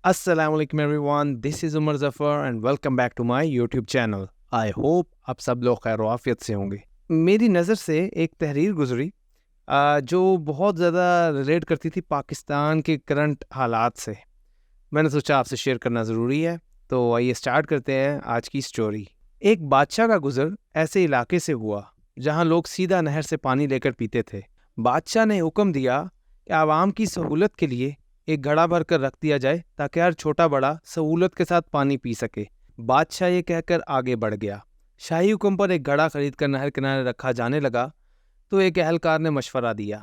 السلام علیکم everyone, this is Umar Zafar and welcome back to my YouTube channel. I hope آپ سب لوگ خیر و عافیت سے ہوں گے. میری نظر سے ایک تحریر گزری جو بہت زیادہ ریلیٹ کرتی تھی پاکستان کے کرنٹ حالات سے. میں نے سوچا آپ سے شیئر کرنا ضروری ہے، تو آئیے اسٹارٹ کرتے ہیں آج کی اسٹوری. ایک بادشاہ کا گزر ایسے علاقے سے ہوا جہاں لوگ سیدھا نہر سے پانی لے کر پیتے تھے. بادشاہ نے حکم دیا کہ عوام کی سہولت کے لیے ایک گھڑا بھر کر رکھ دیا جائے تاکہ ہر چھوٹا بڑا سہولت کے ساتھ پانی پی سکے. بادشاہ یہ کہہ کر آگے بڑھ گیا. شاہی حکم پر ایک گھڑا خرید کر نہر کنارے رکھا جانے لگا تو ایک اہلکار نے مشورہ دیا.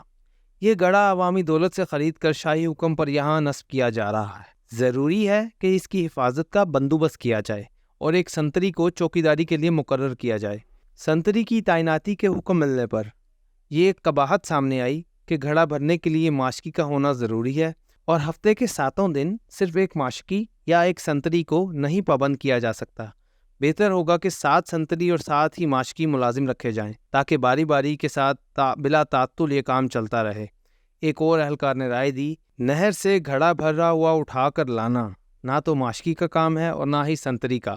یہ گھڑا عوامی دولت سے خرید کر شاہی حکم پر یہاں نصب کیا جا رہا ہے. ضروری ہے کہ اس کی حفاظت کا بندوبست کیا جائے اور ایک سنتری کو چوکیداری کے لیے مقرر کیا جائے. سنتری کی تعیناتی کے حکم ملنے پر یہ ایک قباحت سامنے آئی کہ گھڑا بھرنے کے لیے ماشکی کا ہونا ضروری ہے اور ہفتے کے 7 دن صرف ایک ماشکی یا ایک سنتری کو نہیں پابند کیا جا سکتا. بہتر ہوگا کہ 7 سنتری اور 7 ہی ماشکی ملازم رکھے جائیں تاکہ باری باری کے ساتھ بلا تعطل یہ کام چلتا رہے. ایک اور اہلکار نے رائے دی، نہر سے گھڑا بھرا ہوا اٹھا کر لانا نہ تو ماشکی کا کام ہے اور نہ ہی سنتری کا.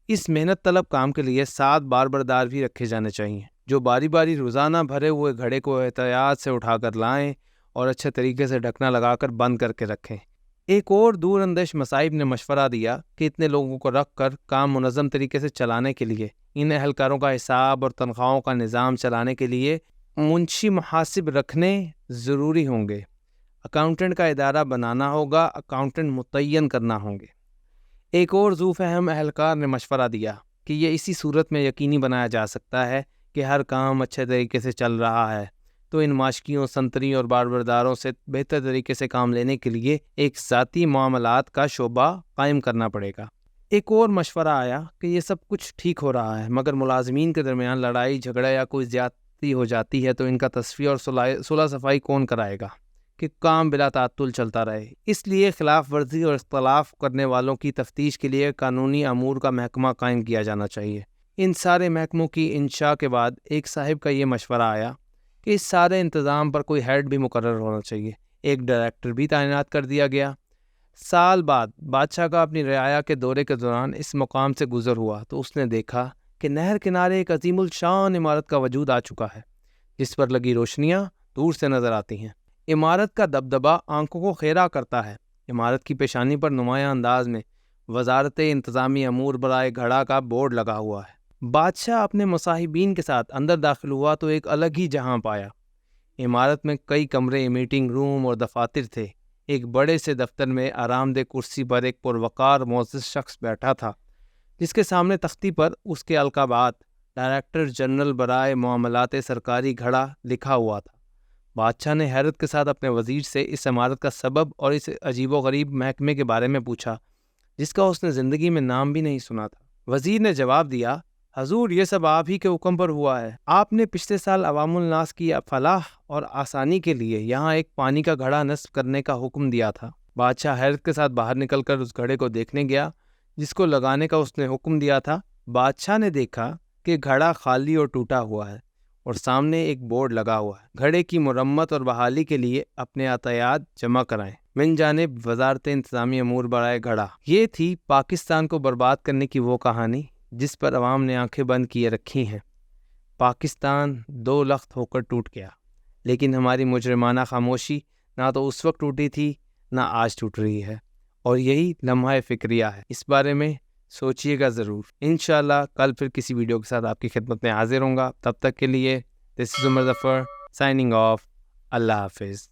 اس محنت طلب کام کے لیے 7 باربردار بھی رکھے جانے چاہیے جو باری باری روزانہ بھرے ہوئے گھڑے کو احتیاط سے اٹھا کر لائیں اور اچھے طریقے سے ڈھکنا لگا کر بند کر کے رکھیں. ایک اور دور اندیش مصائب نے مشورہ دیا کہ اتنے لوگوں کو رکھ کر کام منظم طریقے سے چلانے کے لیے ان اہلکاروں کا حساب اور تنخواہوں کا نظام چلانے کے لیے منشی محاسب رکھنے ضروری ہوں گے. اکاؤنٹنٹ کا ادارہ بنانا ہوگا، اکاؤنٹنٹ متعین کرنا ہوں گے. ایک اور ذو فہم اہلکار نے مشورہ دیا کہ یہ اسی صورت میں یقینی بنایا جا سکتا ہے کہ ہر کام اچھے طریقے سے چل رہا ہے تو ان ماشکیوں، سنتری اور باربرداروں سے بہتر طریقے سے کام لینے کے لیے ایک ذاتی معاملات کا شعبہ قائم کرنا پڑے گا. ایک اور مشورہ آیا کہ یہ سب کچھ ٹھیک ہو رہا ہے مگر ملازمین کے درمیان لڑائی جھگڑا یا کوئی زیادتی ہو جاتی ہے تو ان کا تصفیہ اور صلح صفائی کون کرائے گا کہ کام بلا تعطل چلتا رہے. اس لیے خلاف ورزی اور اختلاف کرنے والوں کی تفتیش کے لیے قانونی امور کا محکمہ قائم کیا جانا چاہیے. ان سارے محکموں کی انشاء کے بعد ایک صاحب کا یہ مشورہ آیا کہ اس سارے انتظام پر کوئی ہیڈ بھی مقرر ہونا چاہیے. ایک ڈائریکٹر بھی تعینات کر دیا گیا. سال بعد بادشاہ کا اپنی رعایا کے دورے کے دوران اس مقام سے گزر ہوا تو اس نے دیکھا کہ نہر کنارے ایک عظیم الشان عمارت کا وجود آ چکا ہے جس پر لگی روشنیاں دور سے نظر آتی ہیں. عمارت کا دبدبا آنکھوں کو خیرہ کرتا ہے. عمارت کی پیشانی پر نمایاں انداز میں وزارت انتظامی امور برائے گھڑا کا بورڈ لگا ہوا ہے. بادشاہ اپنے مصاحبین کے ساتھ اندر داخل ہوا تو ایک الگ ہی جہاں پایا. عمارت میں کئی کمرے، میٹنگ روم اور دفاتر تھے. ایک بڑے سے دفتر میں آرام دہ کرسی پر ایک پروقار معزز شخص بیٹھا تھا جس کے سامنے تختی پر اس کے القابات ڈائریکٹر جنرل برائے معاملات سرکاری گھڑا لکھا ہوا تھا. بادشاہ نے حیرت کے ساتھ اپنے وزیر سے اس عمارت کا سبب اور اس عجیب و غریب محکمے کے بارے میں پوچھا جس کا اس نے زندگی میں نام بھی نہیں سنا تھا. وزیر نے جواب دیا، حضور یہ سب آپ ہی کے حکم پر ہوا ہے. آپ نے پچھلے سال عوام الناس کی فلاح اور آسانی کے لیے یہاں ایک پانی کا گھڑا نصب کرنے کا حکم دیا تھا. بادشاہ حیرت کے ساتھ باہر نکل کر اس گھڑے کو دیکھنے گیا جس کو لگانے کا اس نے حکم دیا تھا. بادشاہ نے دیکھا کہ گھڑا خالی اور ٹوٹا ہوا ہے اور سامنے ایک بورڈ لگا ہوا ہے، گھڑے کی مرمت اور بحالی کے لیے اپنے عطیات جمع کرائیں من جانب وزارت انتظامی امور برائے گھڑا. یہ تھی پاکستان کو برباد کرنے کی وہ کہانی جس پر عوام نے آنکھیں بند کیے رکھی ہیں. پاکستان 2 لخت ہو کر ٹوٹ گیا لیکن ہماری مجرمانہ خاموشی نہ تو اس وقت ٹوٹی تھی نہ آج ٹوٹ رہی ہے اور یہی لمحہ فکریہ ہے. اس بارے میں سوچیے گا ضرور. انشاءاللہ کل پھر کسی ویڈیو کے ساتھ آپ کی خدمت میں حاضر ہوں گا. تب تک کے لیے دس is Umar Zafar signing off. اللہ حافظ.